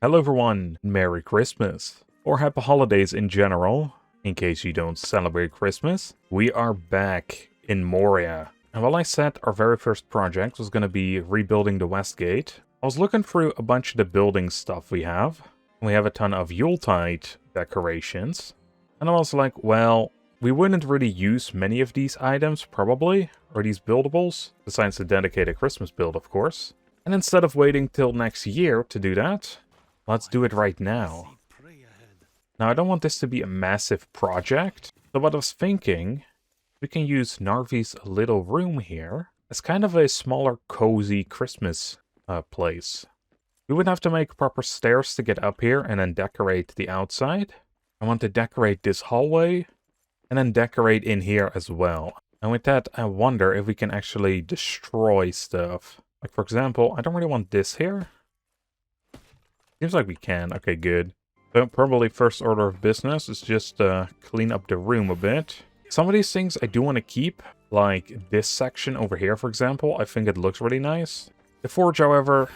Hello everyone, Merry Christmas, or Happy Holidays in general, in case you don't celebrate Christmas. We are back in Moria. And while I said our very first project was going to be rebuilding the West Gate, I was looking through a bunch of the building stuff we have. We have a ton of Yuletide decorations. And I was like, well, we wouldn't really use many of these items, probably, or these buildables, besides the dedicated Christmas build, of course. And instead of waiting till next year to do that, let's do it right now. Now, I don't want this to be a massive project, so what I was thinking, we can use Narvi's little room here as kind of a smaller, cozy Christmas place. We would have to make proper stairs to get up here and then decorate the outside. I want to decorate this hallway and then decorate in here as well. And with that, I wonder if we can actually destroy stuff. Like, for example, I don't really want this here. Seems like we can. Okay, good. So probably first order of business is just clean up the room a bit. Some of these things I do want to keep, like this section over here, for example. I think it looks really nice. The forge, however,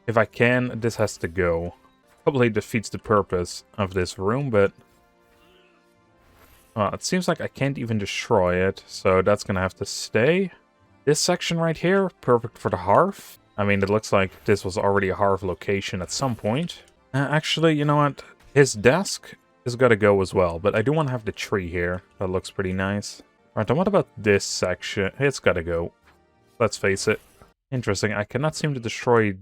if I can, this has to go. Probably defeats the purpose of this room, but it seems like I can't even destroy it, so that's gonna have to stay. This section right here, perfect for the hearth. I mean, it looks like this was already a hearth location at some point. Actually, you know what? His desk has got to go as well, but I do want to have the tree here. That looks pretty nice. Alright, then what about this section? It's got to go. Let's face it. Interesting, I cannot seem to destroy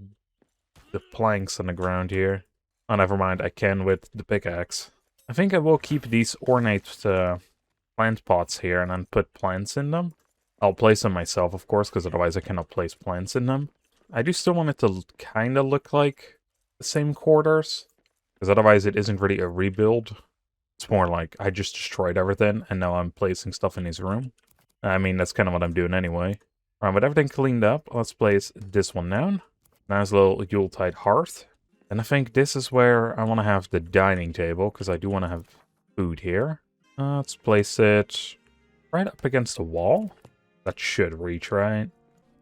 the planks on the ground here. Oh, never mind, I can with the pickaxe. I think I will keep these ornate plant pots here and then put plants in them. I'll place them myself, of course, because otherwise I cannot place plants in them. I do still want it to kind of look like the same quarters, because otherwise it isn't really a rebuild. It's more like I just destroyed everything, and now I'm placing stuff in his room. I mean, that's kind of what I'm doing anyway. Alright, with everything cleaned up, let's place this one down. Nice little Yuletide hearth. And I think this is where I want to have the dining table, because I do want to have food here. Let's place it right up against the wall. That should reach, right?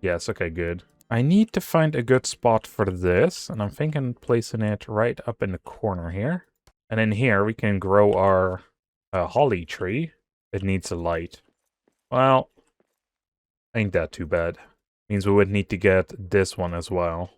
Yes, okay, good. I need to find a good spot for this, and I'm thinking placing it right up in the corner here. And in here, we can grow our holly tree. It needs a light. Well, ain't that too bad. Means we would need to get this one as well.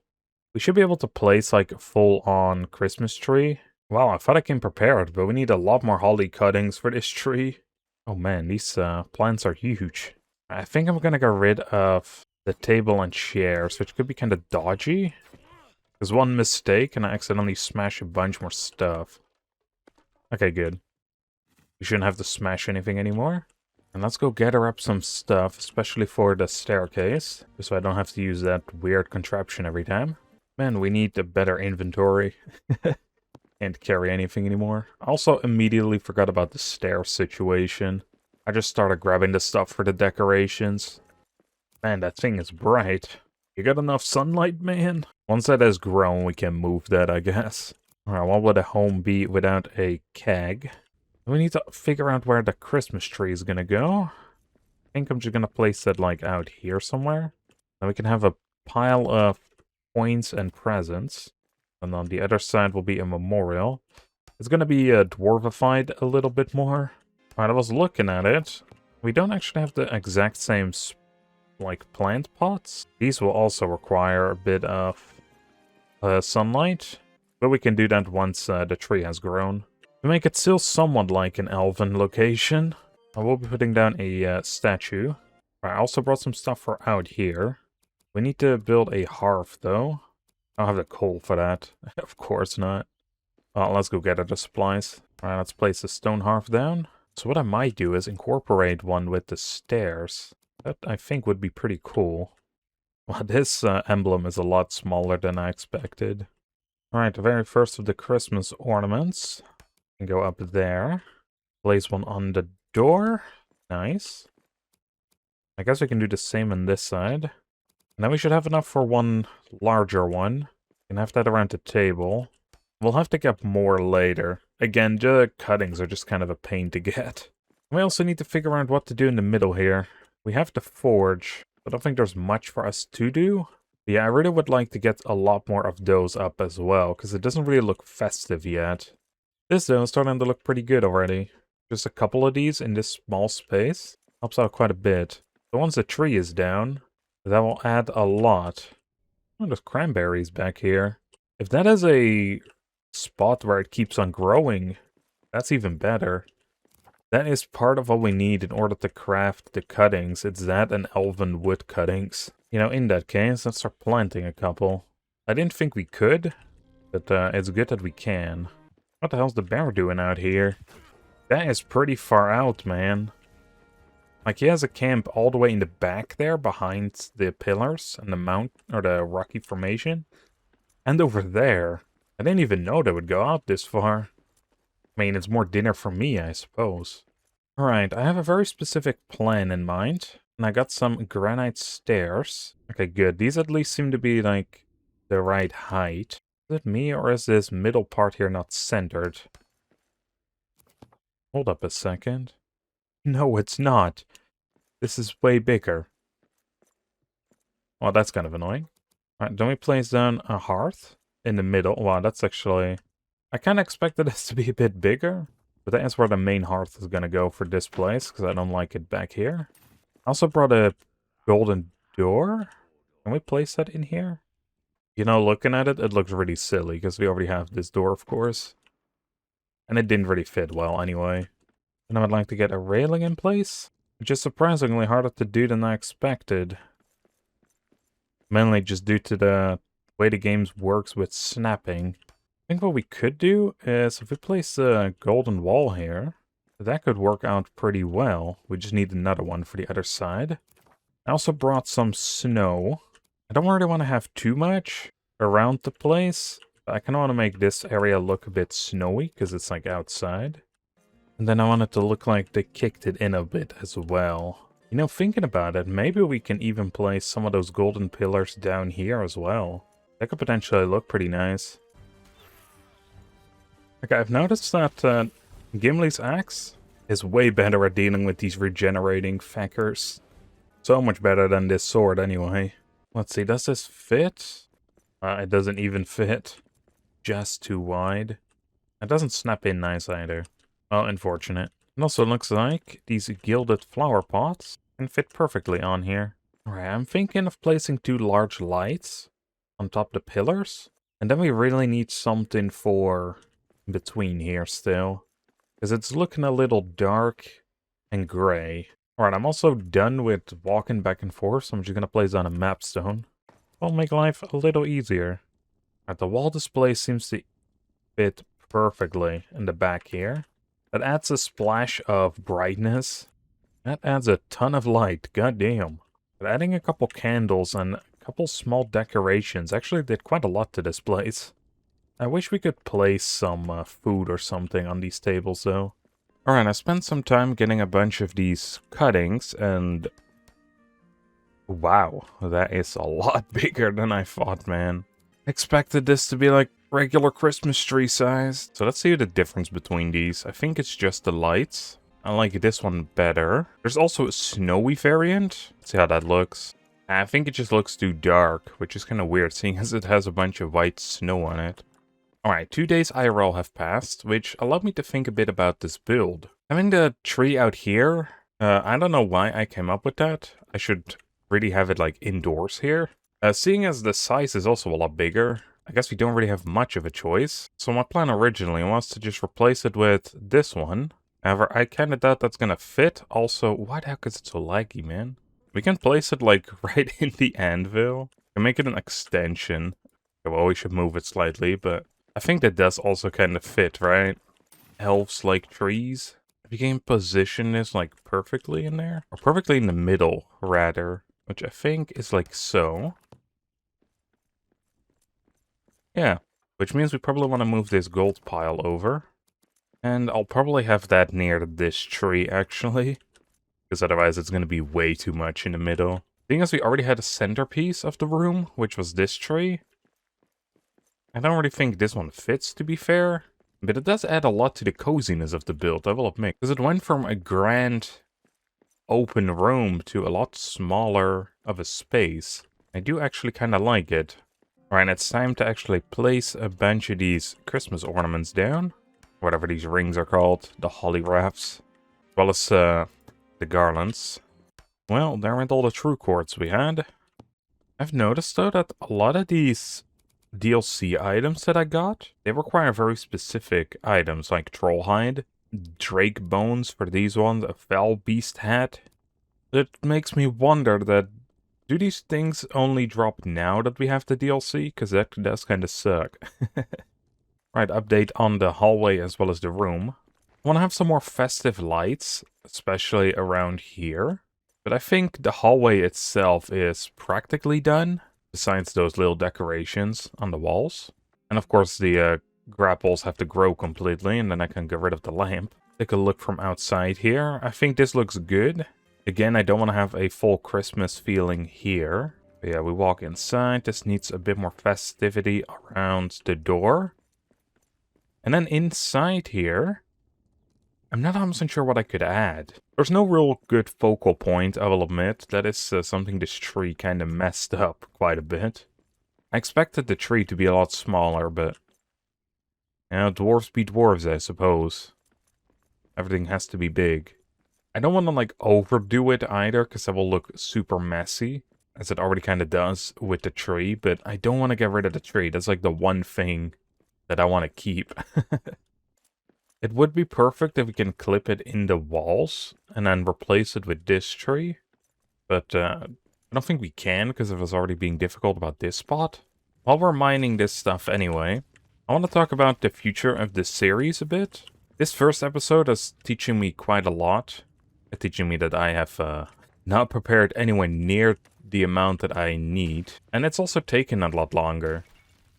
We should be able to place, like, a full-on Christmas tree. Wow, I thought I came prepared, but we need a lot more holly cuttings for this tree. Oh man, these plants are huge. I think I'm gonna get rid of the table and chairs, which could be kind of dodgy. There's one mistake and I accidentally smash a bunch more stuff. Okay, good. We shouldn't have to smash anything anymore. And let's go gather up some stuff, especially for the staircase, just so I don't have to use that weird contraption every time. Man, we need a better inventory. Can't carry anything anymore. I also immediately forgot about the stair situation. I just started grabbing the stuff for the decorations. Man, that thing is bright. You got enough sunlight, man? Once that has grown, we can move that, I guess. Alright, what would a home be without a keg? We need to figure out where the Christmas tree is gonna go. I think I'm just gonna place it, like, out here somewhere. Then we can have a pile of coins and presents. And on the other side will be a memorial. It's gonna be dwarvified a little bit more. Alright, I was looking at it. We don't actually have the exact same like plant pots. These will also require a bit of sunlight, but we can do that once the tree has grown. To make it still somewhat like an elven location, I will be putting down a statue. I also brought some stuff for out here. We need to build a hearth though. I don't have the coal for that. Of course not. Well, let's go gather the supplies. Alright, let's place the stone hearth down. So what I might do is incorporate one with the stairs. That, I think, would be pretty cool. Well, this emblem is a lot smaller than I expected. Alright, the very first of the Christmas ornaments. Can go up there. Place one on the door. Nice. I guess we can do the same on this side. And then we should have enough for one larger one. We can have that around the table. We'll have to get more later. Again, the cuttings are just kind of a pain to get. We also need to figure out what to do in the middle here. We have the forge. I don't think there's much for us to do. Yeah, I really would like to get a lot more of those up as well, because it doesn't really look festive yet. This, though, is starting to look pretty good already. Just a couple of these in this small space helps out quite a bit. So once the tree is down, that will add a lot. Oh, there's cranberries back here. If that is a spot where it keeps on growing, that's even better. That is part of what we need in order to craft the cuttings. It's that and elven wood cuttings. You know, in that case, let's start planting a couple. I didn't think we could, but it's good that we can. What the hell's the bear doing out here? That is pretty far out, man. Like, he has a camp all the way in the back there, behind the pillars and the mount, or the rocky formation. And over there. I didn't even know they would go out this far. I mean, it's more dinner for me, I suppose. Alright, I have a very specific plan in mind. And I got some granite stairs. Okay, good. These at least seem to be, like, the right height. Is it me, or is this middle part here not centered? Hold up a second. No, it's not. This is way bigger. Well, that's kind of annoying. Alright, don't we place down a hearth in the middle? Wow, that's actually... I kind of expected this to be a bit bigger. But that is where the main hearth is going to go for this place, because I don't like it back here. I also brought a golden door. Can we place that in here? You know, looking at it, it looks really silly, because we already have this door, of course. And it didn't really fit well, anyway. And I would like to get a railing in place, which is surprisingly harder to do than I expected. Mainly just due to the way the game works with snapping. I think what we could do is, if we place a golden wall here, that could work out pretty well. We just need another one for the other side. I also brought some snow. I don't really want to have too much around the place. I kind of want to make this area look a bit snowy, because it's like outside. And then I want it to look like they kicked it in a bit as well. You know, thinking about it, maybe we can even place some of those golden pillars down here as well. That could potentially look pretty nice. Okay, I've noticed that Gimli's axe is way better at dealing with these regenerating feckers. So much better than this sword anyway. Let's see, does this fit? It doesn't even fit. Just too wide. It doesn't snap in nice either. Well, unfortunate. It also looks like these gilded flower pots can fit perfectly on here. Alright, I'm thinking of placing 2 large lights on top of the pillars. And then we really need something for between here still. Because it's looking a little dark and gray. Alright, I'm also done with walking back and forth, so I'm just going to place down a map stone. It'll make life a little easier. Alright, the wall display seems to fit perfectly in the back here. That adds a splash of brightness. That adds a ton of light, goddamn. But adding a couple candles and a couple small decorations actually did quite a lot to this place. I wish we could place some food or something on these tables, though. Alright, I spent some time getting a bunch of these cuttings, and... wow, that is a lot bigger than I thought, man. Expected this to be like regular Christmas tree size. So let's see the difference between these. I think it's just the lights. I like this one better. There's also a snowy variant. Let's see how that looks. I think it just looks too dark, which is kind of weird, seeing as it has a bunch of white snow on it. Alright, 2 days IRL have passed, which allowed me to think a bit about this build. Having the tree out here, I don't know why I came up with that. I should really have it like indoors here. Seeing as the size is also a lot bigger, I guess we don't really have much of a choice. So my plan originally was to just replace it with this one. However, I kind of doubt that's gonna fit. Also, why the heck is it so laggy, man? We can place it like right in the anvil. And make it an extension. Well, we should move it slightly, but I think that does also kind of fit, right? Elves like trees. If you can position this like perfectly in there. Or perfectly in the middle, rather. Which I think is like so. Yeah, which means we probably want to move this gold pile over. And I'll probably have that near this tree, actually. Because otherwise it's going to be way too much in the middle. Seeing as we already had a centerpiece of the room, which was this tree. I don't really think this one fits, to be fair. But it does add a lot to the coziness of the build, I will admit. Because it went from a grand open room to a lot smaller of a space. I do actually kind of like it. Alright, it's time to actually place a bunch of these Christmas ornaments down. Whatever these rings are called. The holly wreaths. As well as the garlands. Well, there went all the true quartz we had. I've noticed, though, that a lot of these DLC items that I got, they require very specific items, like troll hide, drake bones for these ones, a fell beast hat. It makes me wonder that, do these things only drop now that we have the DLC? Because that does kind of suck. Right, update on the hallway as well as the room. I want to have some more festive lights, especially around here. But I think the hallway itself is practically done, besides those little decorations on the walls. And of course the grapples have to grow completely, and then I can get rid of the lamp. Take a look from outside here. I think this looks good. Again, I don't want to have a full Christmas feeling here. But yeah, we walk inside. This needs a bit more festivity around the door. And then inside here, I'm not 100% sure what I could add. There's no real good focal point, I will admit. That is something this tree kind of messed up quite a bit. I expected the tree to be a lot smaller, but... you know, dwarves be dwarves, I suppose. Everything has to be big. I don't want to, like, overdo it either, because that will look super messy, as it already kind of does with the tree, but I don't want to get rid of the tree. That's, like, the one thing that I want to keep. It would be perfect if we can clip it in the walls and then replace it with this tree. But I don't think we can because it was already being difficult about this spot. While we're mining this stuff anyway, I want to talk about the future of this series a bit. This first episode is teaching me quite a lot. Teaching me that I have not prepared anywhere near the amount that I need. And it's also taken a lot longer.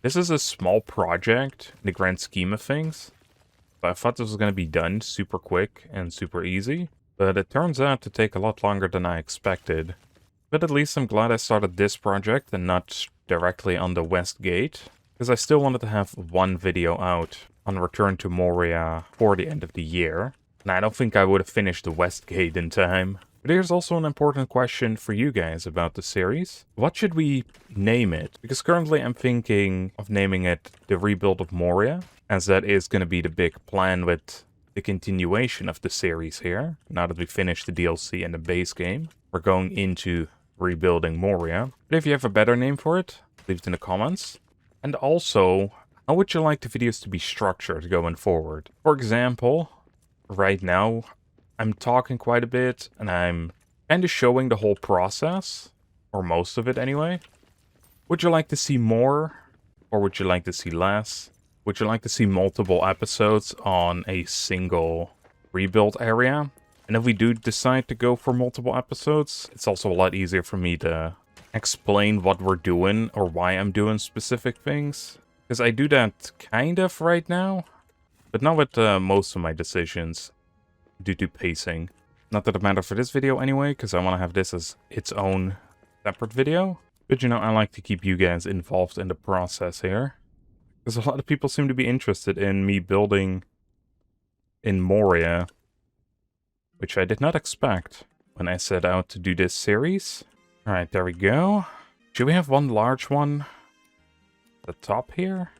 This is a small project in the grand scheme of things. I thought this was going to be done super quick and super easy, but it turns out to take a lot longer than I expected. But at least I'm glad I started this project and not directly on the West Gate, because I still wanted to have one video out on Return to Moria for the end of the year, and I don't think I would have finished the West Gate in time. But here's also an important question for you guys about the series. What should we name it? Because currently I'm thinking of naming it The Rebuild of Moria, as that is going to be the big plan with the continuation of the series here. Now that we finished the DLC and the base game, we're going into rebuilding Moria. But if you have a better name for it, leave it in the comments. And also, how would you like the videos to be structured going forward? For example, right now, I'm talking quite a bit, and I'm kind of showing the whole process, or most of it anyway. Would you like to see more, or would you like to see less? Would you like to see multiple episodes on a single rebuild area? And if we do decide to go for multiple episodes, it's also a lot easier for me to explain what we're doing or why I'm doing specific things. Because I do that kind of right now, but not with most of my decisions due to pacing. Not that it matters for this video anyway, because I want to have this as its own separate video. But you know, I like to keep you guys involved in the process here. Because a lot of people seem to be interested in me building in Moria, which I did not expect when I set out to do this series. Alright, there we go. Should we have one large one at the top here?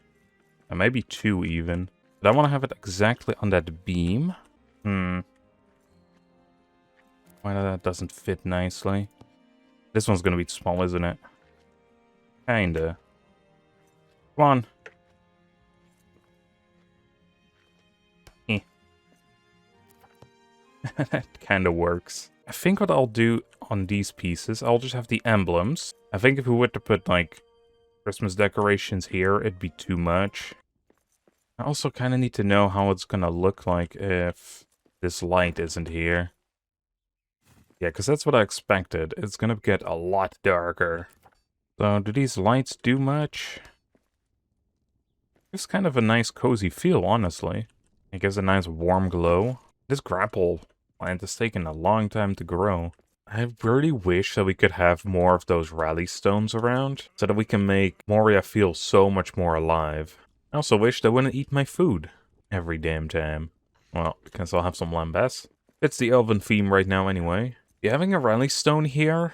Or maybe two even. But I want to have it exactly on that beam. Why that doesn't fit nicely. This one's gonna be small, isn't it? Kinda. Come on. That kind of works. I think what I'll do on these pieces, I'll just have the emblems. I think if we were to put, like, Christmas decorations here, it'd be too much. I also kind of need to know how it's gonna look like if this light isn't here. Yeah, because that's what I expected. It's gonna get a lot darker. So, do these lights do much? It's kind of a nice cozy feel, honestly. It gives a nice warm glow. This grapple plant has taken a long time to grow. I really wish that we could have more of those rally stones around, so that we can make Moria feel so much more alive. I also wish they wouldn't eat my food every damn time. Well, because I'll have some lambas. It's the elven theme right now anyway. Yeah, having a rally stone here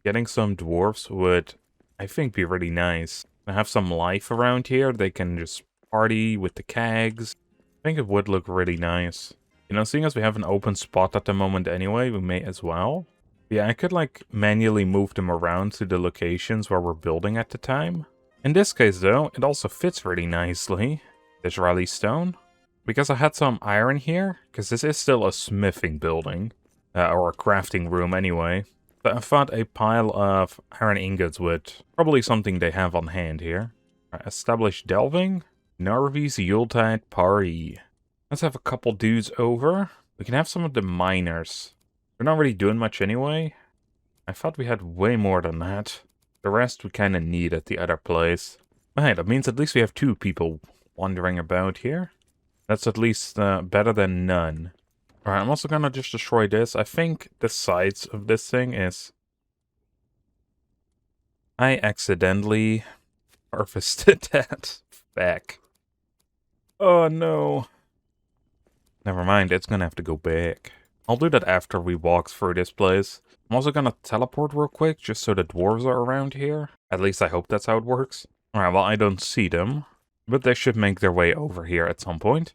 getting some dwarves would, I think, be really nice. To have some life around here, they can just party with the kegs. I think it would look really nice. You know, seeing as we have an open spot at the moment anyway, we may as well. Yeah, I could like manually move them around to the locations where we're building at the time. In this case though, it also fits really nicely, this rally stone. Because I had some iron here, because this is still a smithing building, or a crafting room anyway. But I thought a pile of iron ingots would probably something they have on hand here. Right, establish delving, Narvi's Yuletide party. Let's have a couple dudes over. We can have some of the miners. We're not really doing much anyway. I thought we had way more than that. The rest we kind of need at the other place. But hey, that means at least we have 2 people wandering about here. That's at least better than none. Alright, I'm also gonna just destroy this. I think the sides of this thing is... I accidentally harvested that back. Oh no. Never mind, it's gonna have to go back. I'll do that after we walk through this place. I'm also gonna teleport real quick, just so the dwarves are around here. At least I hope that's how it works. Alright, well, I don't see them. But they should make their way over here at some point.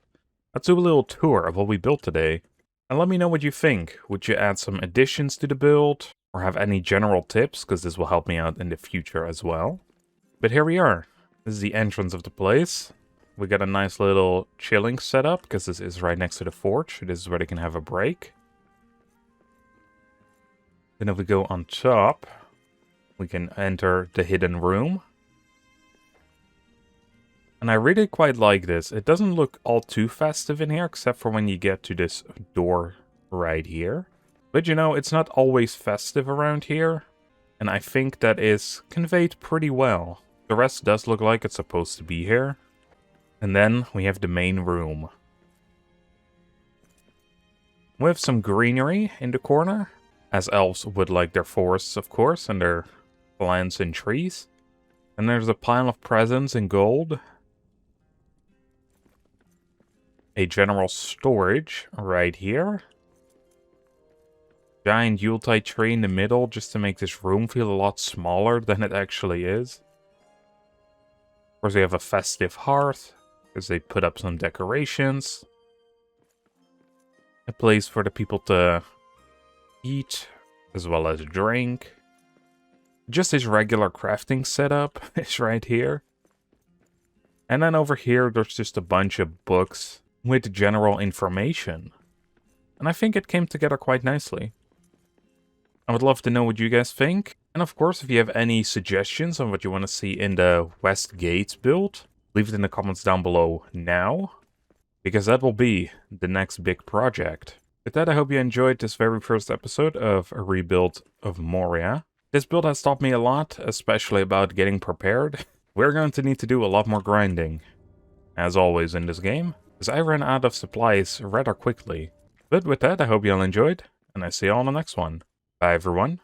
Let's do a little tour of what we built today. And let me know what you think. Would you add some additions to the build? Or have any general tips? Because this will help me out in the future as well. But here we are. This is the entrance of the place. We got a nice little chilling setup, because this is right next to the forge. This is where they can have a break. Then if we go on top, we can enter the hidden room. And I really quite like this. It doesn't look all too festive in here, except for when you get to this door right here. But you know, it's not always festive around here. And I think that is conveyed pretty well. The rest does look like it's supposed to be here. And then we have the main room. With some greenery in the corner. As elves would like their forests, of course, and their plants and trees. And there's a pile of presents in gold. A general storage right here. Giant Yuletide tree in the middle, just to make this room feel a lot smaller than it actually is. Of course, we have a festive hearth, because they put up some decorations. A place for the people to eat, as well as drink. Just his regular crafting setup is right here. And then over here, there's just a bunch of books with general information. And I think it came together quite nicely. I would love to know what you guys think. And of course, if you have any suggestions on what you want to see in the West Gates build, leave it in the comments down below now. Because that will be the next big project. With that, I hope you enjoyed this very first episode of a rebuild of Moria. This build has taught me a lot, especially about getting prepared. We're going to need to do a lot more grinding, as always in this game, because I ran out of supplies rather quickly. But with that, I hope you all enjoyed, and I see you all on the next one. Bye everyone.